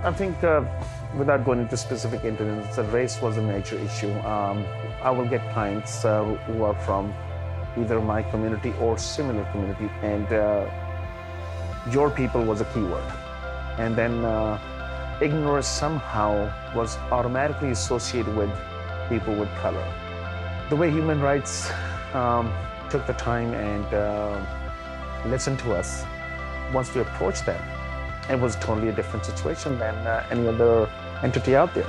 I think, without going into specific incidents, race was a major issue. I will get clients who are from either my community or similar community, and your people was a keyword. And then ignorance somehow was automatically associated with people with color. The way human rights took the time and listened to us, once we approached them, it was totally a different situation than any other entity out there.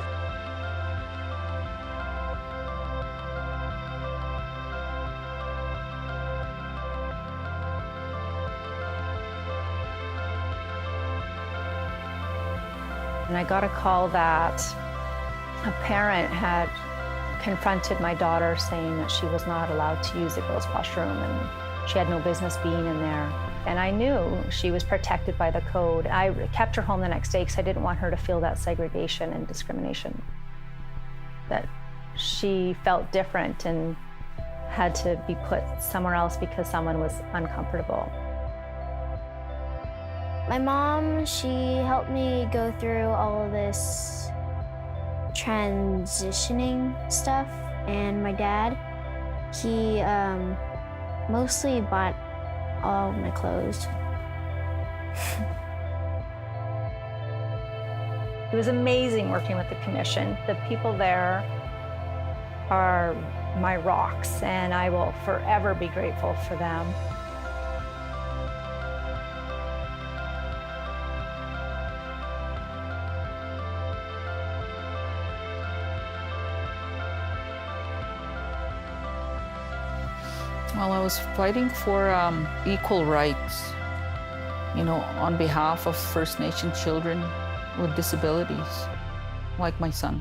And I got a call that a parent had confronted my daughter saying that she was not allowed to use the girls' washroom and she had no business being in there. And I knew she was protected by the code. I kept her home the next day because I didn't want her to feel that segregation and discrimination, that she felt different and had to be put somewhere else because someone was uncomfortable. My mom, she helped me go through all of this transitioning stuff, and my dad, he mostly bought all of my clothes. It was amazing working with the commission. The people there are my rocks, and I will forever be grateful for them. Well, I was fighting for equal rights, on behalf of First Nation children with disabilities, like my son,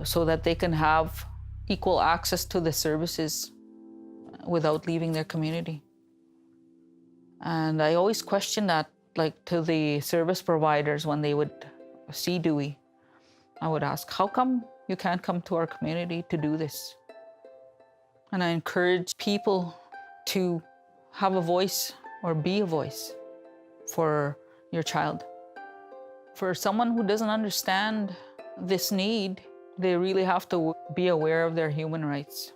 so that they can have equal access to the services without leaving their community. And I always questioned that, to the service providers when they would see Dewey. I would ask, how come you can't come to our community to do this? And I encourage people to have a voice or be a voice for your child. For someone who doesn't understand this need, they really have to be aware of their human rights.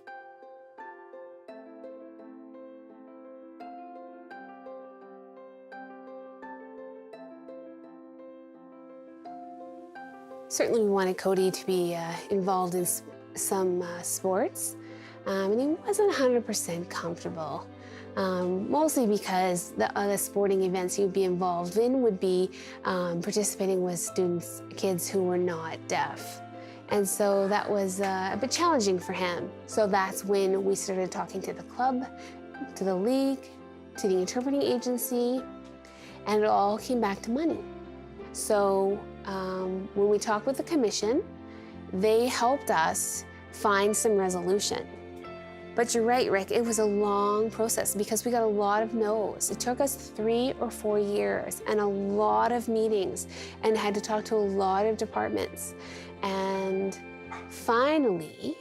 Certainly we wanted Cody to be involved in some sports. And he wasn't 100% comfortable, mostly because the other sporting events he would be involved in would be participating with kids who were not deaf. And so that was a bit challenging for him. So that's when we started talking to the club, to the league, to the interpreting agency, and it all came back to money. So when we talked with the commission, they helped us find some resolution. But you're right, Rick, it was a long process because we got a lot of no's. It took us 3 or 4 years and a lot of meetings and had to talk to a lot of departments. And finally,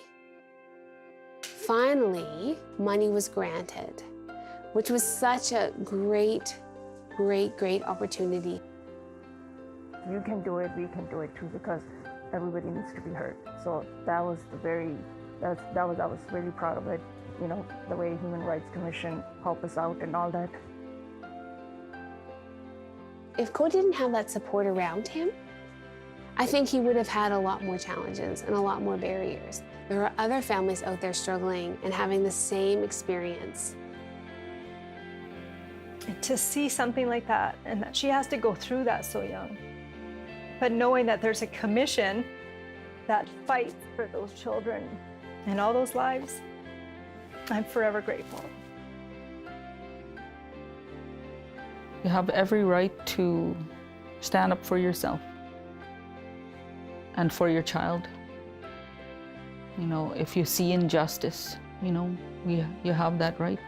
money was granted, which was such a great opportunity. You can do it, we can do it too, because everybody needs to be heard. So that was I was really proud of it, the way Human Rights Commission helped us out and all that. If Cody didn't have that support around him, I think he would have had a lot more challenges and a lot more barriers. There are other families out there struggling and having the same experience. To see something like that, and that she has to go through that so young, but knowing that there's a commission that fights for those children and all those lives, I'm forever grateful. You have every right to stand up for yourself and for your child. If you see injustice, you have that right.